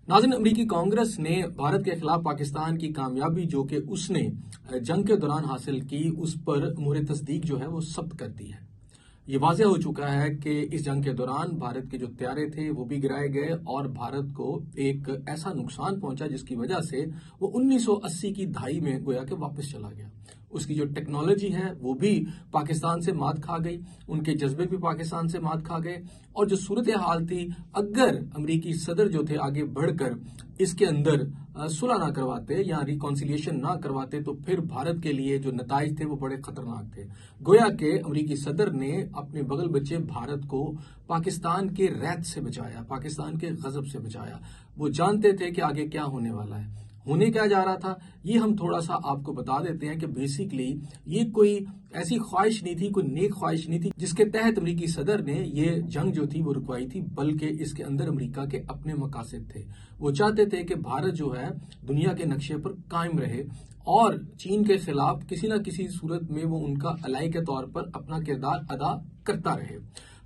नाज़रीन, अमरीकी कांग्रेस ने भारत के खिलाफ पाकिस्तान की कामयाबी जो कि उसने जंग के दौरान हासिल की, उस पर मुहर तस्दीक जो है वो सख्त कर दी है। ये वाज़ेह हो चुका है कि इस जंग के दौरान भारत के जो त्यारे थे वो भी गिराए गए और भारत को एक ऐसा नुकसान पहुंचा जिसकी वजह से वो 1980 की दहाई में गोया के वापस चला गया। उसकी जो टेक्नोलॉजी है वो भी पाकिस्तान से मात खा गई, उनके जज्बे भी पाकिस्तान से मात खा गए। और जो सूरत हाल थी, अगर अमरीकी सदर जो थे आगे बढ़कर इसके अंदर सुलह ना करवाते या रिकॉन्सिलिएशन ना करवाते तो फिर भारत के लिए जो नताइज थे वो बड़े खतरनाक थे। गोया के अमरीकी सदर ने अपने बगल बच्चे भारत को पाकिस्तान के रैत से बचाया, पाकिस्तान के गजब से बचाया। वो जानते थे कि आगे क्या होने वाला है, होने क्या जा रहा था। ये हम थोड़ा सा आपको बता देते हैं कि बेसिकली ये कोई ऐसी ख्वाहिश नहीं थी, कोई नेक ख्वाहिश नहीं थी जिसके तहत अमरीकी सदर ने ये जंग जो थी वो रुकवाई थी, बल्कि इसके अंदर अमरीका के अपने मकासद थे। वो चाहते थे कि भारत जो है दुनिया के नक्शे पर कायम रहे और चीन के खिलाफ किसी न किसी सूरत में वो उनका अलाई के तौर पर अपना किरदार अदा करता रहे।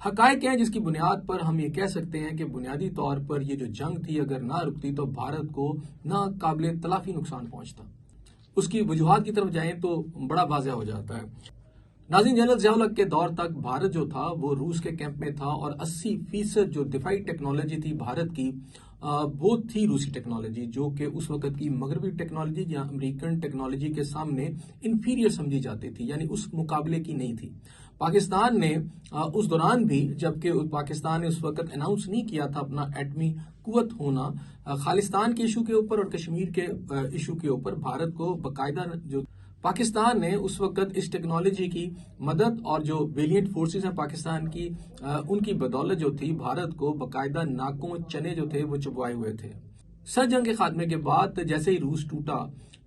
हकायक हैं जिसकी बुनियाद पर हम ये कह सकते हैं कि बुनियादी तौर पर ये जो जंग थी अगर ना रुकती तो भारत को ना काबिले तलाफी नुकसान पहुंचता। उसकी वजूहात की तरफ जाएं तो बड़ा वाज़ेह हो जाता है। नाज़रीन, जनरल ज़िया-उल-हक के दौर तक भारत जो था वो रूस के कैंप में था और 80% जो दिफाई टेक्नोलॉजी थी भारत की वो थी रूसी टेक्नोलॉजी, जो कि उस वक्त की मगरबी टेक्नोलॉजी या अमेरिकन टेक्नोलॉजी के सामने इंफीरियर समझी जाती थी, यानी उस मुकाबले की नहीं थी। पाकिस्तान ने उस दौरान भी, जबकि पाकिस्तान ने उस वक्त अनाउंस नहीं किया था अपना एटमी कुवत होना, खालिस्तान के इशू के ऊपर और कश्मीर के इशू के ऊपर भारत को बाकायदा जो पाकिस्तान ने उस वक्त इस टेक्नोलॉजी की मदद और जो वेलियंट फोर्सेस हैं पाकिस्तान की उनकी बदौलत जो थी भारत को बाकायदा नाकों चने जो थे वो चुभवाए हुए थे। सर जंग के खात्मे के बाद जैसे ही रूस टूटा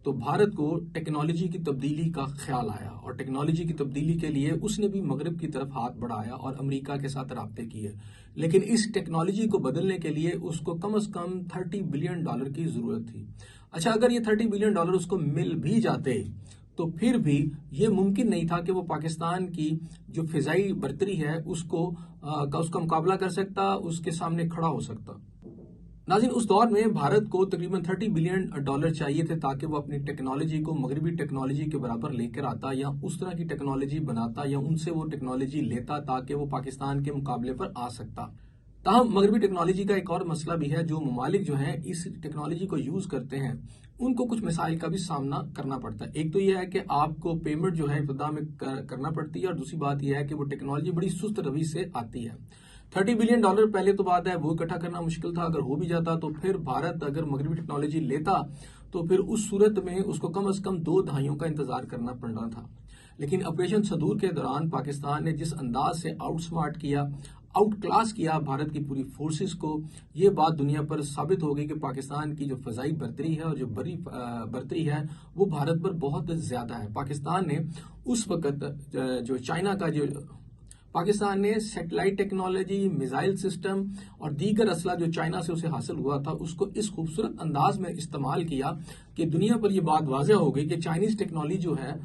तो भारत को टेक्नोलॉजी की तब्दीली का ख्याल आया और टेक्नोलॉजी की तब्दीली के लिए उसने भी मगरब की तरफ हाथ बढ़ाया और अमेरिका के साथ राब्ते किए। लेकिन इस टेक्नोलॉजी को बदलने के लिए उसको कम से कम $30 बिलियन की जरूरत थी। अच्छा, अगर ये $30 बिलियन उसको मिल भी जाते तो फिर भी ये मुमकिन नहीं था कि वो पाकिस्तान की जो फिजाई बर्तरी है उसका मुकाबला कर सकता, उसके सामने खड़ा हो सकता। नाज़रीन, उस दौर में भारत को तकरीबन $30 बिलियन चाहिए थे ताकि वो अपनी टेक्नोलॉजी को मगरबी टेक्नोलॉजी के बराबर लेकर आता या उस तरह की टेक्नोलॉजी बनाता या उनसे वो टेक्नोलॉजी लेता ताकि वो पाकिस्तान के मुकाबले पर आ सकता। ताहम मगरबी टेक्नोलॉजी का एक और मसला भी है, जो ममालिक जो हैं इस टेक्नोलॉजी को यूज करते हैं उनको कुछ मसाइल का भी सामना करना पड़ता है। एक तो यह है कि आपको पेमेंट जो है इब्तिदा में करना पड़ती है और दूसरी बात यह है कि वो टेक्नोलॉजी बड़ी सुस्त रवि से आती है। $30 बिलियन पहले तो बात है वो इकट्ठा करना मुश्किल था। अगर हो भी जाता तो फिर भारत अगर मगरबी टेक्नोलॉजी लेता तो फिर उस सूरत में उसको कम से कम 2 दहाइयों का इंतजार करना पड़ना था। लेकिन ऑपरेशन सदूर के दौरान पाकिस्तान ने जिस अंदाज से आउटस्मार्ट किया, आउट क्लास किया भारत की पूरी फोर्सेस को, ये बात दुनिया पर साबित हो गई कि पाकिस्तान की जो फजाई बर्तरी है और जो बड़ी बर्तरी है वो भारत पर बहुत ज्यादा है। पाकिस्तान ने उस वक्त जो चाइना का जो पाकिस्तान ने सैटेलाइट टेक्नोलॉजी, मिसाइल सिस्टम और दीगर असला जो चाइना से उसे हासिल हुआ था उसको इस खूबसूरत अंदाज में इस्तेमाल किया कि दुनिया पर यह बात वाज़ेह हो गई कि चाइनीज टेक्नोलॉजी जो है,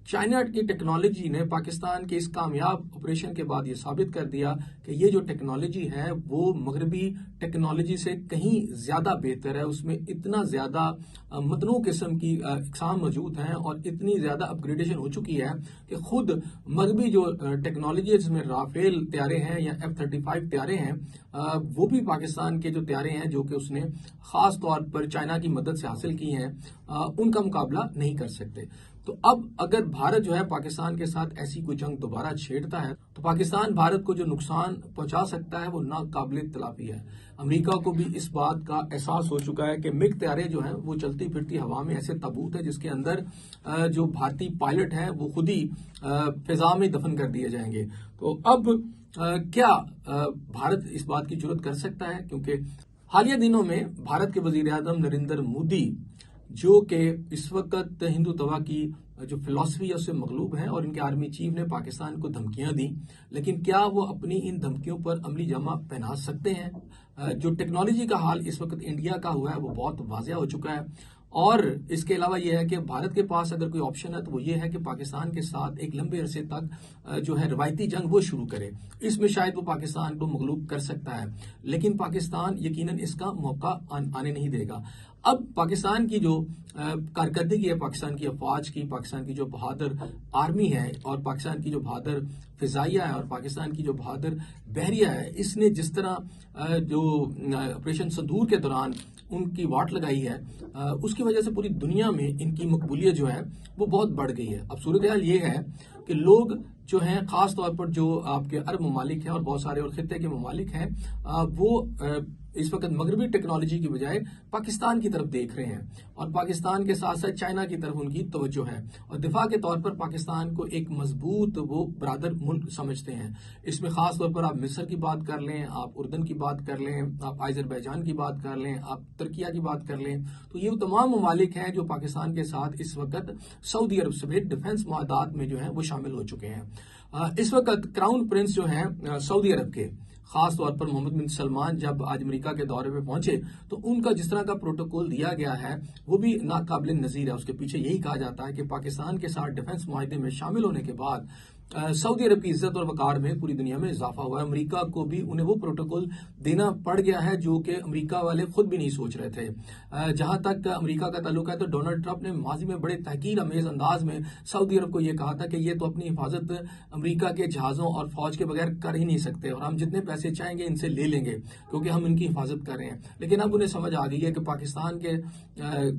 चाइना की टेक्नोलॉजी ने पाकिस्तान के इस कामयाब ऑपरेशन के बाद ये साबित कर दिया कि ये जो टेक्नोलॉजी है वो मगरबी टेक्नोलॉजी से कहीं ज्यादा बेहतर है। उसमें इतना ज्यादा मतनू किस्म की इकसाम मौजूद हैं और इतनी ज्यादा अपग्रेडेशन हो चुकी है कि खुद मगरबी जो टेक्नोलॉजी है जिसमें राफेल त्यारे हैं या F-35 त्यारे हैं, वो भी पाकिस्तान के जो त्यारे हैं जो कि उसने खास तौर पर चाइना की मदद से हासिल की हैं, उनका मुकाबला नहीं कर सकते। तो अब अगर भारत जो है पाकिस्तान के साथ ऐसी कोई जंग दोबारा छेड़ता है तो पाकिस्तान भारत को जो नुकसान पहुंचा सकता है वो नाकाबिले तलाफी है। अमेरिका को भी इस बात का एहसास हो चुका है कि मिग त्यारे जो हैं वो चलती फिरती हवा में ऐसे ताबूत है जिसके अंदर जो भारतीय पायलट हैं वो खुद ही फिजा में दफन कर दिए जाएंगे। तो अब क्या भारत इस बात की जुर्रत कर सकता है? क्योंकि हालिया दिनों में भारत के वजीर आजम नरेंद्र मोदी जो कि इस वक्त हिंदू तवा की जो फिलॉसफी है उससे मगलूब है और इनके आर्मी चीफ ने पाकिस्तान को धमकियां दी, लेकिन क्या वो अपनी इन धमकियों पर अमली जमा पहना सकते हैं? जो टेक्नोलॉजी का हाल इस वक्त इंडिया का हुआ है वो बहुत वाज़ेह हो चुका है اور اس کے علاوہ یہ ہے کہ بھارت کے پاس اگر کوئی آپشن ہے تو وہ یہ ہے کہ پاکستان کے ساتھ ایک لمبے عرصے تک جو ہے روایتی جنگ وہ شروع کرے. اس میں شاید وہ پاکستان کو مغلوب کر سکتا ہے، لیکن پاکستان یقیناً اس کا موقع آنے نہیں دے گا. اب پاکستان کی جو کارکردگی ہے، پاکستان کی افواج کی، پاکستان کی جو بہادر آرمی ہے اور پاکستان کی جو بہادر فضائیہ ہے اور پاکستان کی جو بہادر بحریہ ہے، اس نے جس طرح جو آپریشن سندور کے دوران ان کی واٹ لگائی ہے، اس کی وجہ سے پوری دنیا میں ان کی مقبولیت جو ہے وہ بہت بڑھ گئی ہے. اب صورتحال یہ ہے کہ لوگ جو ہیں، خاص طور پر جو آپ کے عرب ممالک ہیں اور بہت سارے اور خطے کے ممالک ہیں، وہ اس وقت مغربی ٹیکنالوجی کی بجائے پاکستان کی طرف دیکھ رہے ہیں اور پاکستان کے ساتھ ساتھ چائنا کی طرف ان کی توجہ ہے اور دفاع کے طور پر پاکستان کو ایک مضبوط وہ برادر ملک سمجھتے ہیں. اس میں خاص طور پر آپ مصر کی بات کر لیں، آپ اردن کی بات کر لیں، آپ آذربائیجان کی بات کر لیں، آپ ترکیہ کی بات کر لیں، تو یہ تمام ممالک ہیں جو پاکستان کے ساتھ اس وقت سعودی عرب سمیت ڈیفنس معاہدات میں جو ہیں وہ شامل ہو چکے ہیں. اس وقت کراؤن پرنس جو ہیں سعودی عرب کے، خاص طور پر محمد بن سلمان جب آج امریکہ کے دورے پہ پہنچے تو ان کا جس طرح کا پروٹوکول دیا گیا ہے وہ بھی ناقابل نظیر ہے. اس کے پیچھے یہی کہا جاتا ہے کہ پاکستان کے ساتھ ڈیفنس معاہدے میں شامل ہونے کے بعد سعودی عرب کی عزت اور وقار میں پوری دنیا میں اضافہ ہوا ہے. امریکہ کو بھی انہیں وہ پروٹوکول دینا پڑ گیا ہے جو کہ امریکہ والے خود بھی نہیں سوچ رہے تھے. جہاں تک امریکہ کا تعلق ہے تو ڈونلڈ ٹرمپ نے ماضی میں بڑے تحقیر امیز انداز میں سعودی عرب کو یہ کہا تھا کہ یہ تو اپنی حفاظت امریکہ کے جہازوں اور فوج کے بغیر کر ہی نہیں سکتے اور ہم جتنے پیسے چاہیں گے ان سے لے لیں گے کیونکہ ہم ان کی حفاظت کر رہے ہیں. لیکن اب انہیں سمجھ آ گئی ہے کہ پاکستان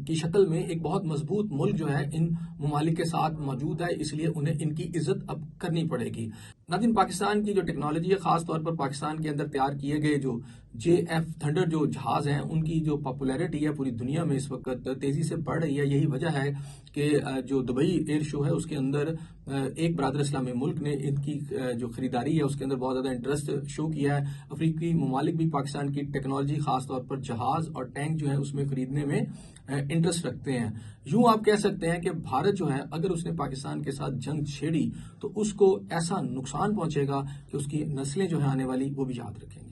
کی شکل میں ایک بہت مضبوط ملک جو ہے ان ممالک کے ساتھ موجود ہے، اس لیے انہیں ان کی عزت اب کرنی پڑے گی. ناظرین، پاکستان کی جو ٹیکنالوجی ہے، خاص طور پر پاکستان کے اندر تیار کیے گئے جو JF تھنڈر جو جہاز ہیں، ان کی جو پاپولیرٹی ہے پوری دنیا میں اس وقت تیزی سے بڑھ رہی ہے. یہی وجہ ہے کہ جو دبئی ایئر شو ہے اس کے اندر ایک برادر اسلامی ملک نے ان کی جو خریداری ہے اس کے اندر بہت زیادہ انٹرسٹ شو کیا ہے. افریقی ممالک بھی پاکستان کی ٹیکنالوجی، خاص طور پر جہاز اور ٹینک جو ہے اس میں خریدنے میں انٹرسٹ رکھتے ہیں. یوں آپ کہہ سکتے ہیں کہ بھارت جو ہے اگر اس نے پاکستان کے ساتھ جنگ چھیڑی تو اس کو ایسا نقصان پہنچے گا کہ اس کی نسلیں جو ہے آنے والی وہ بھی یاد رکھیں گے.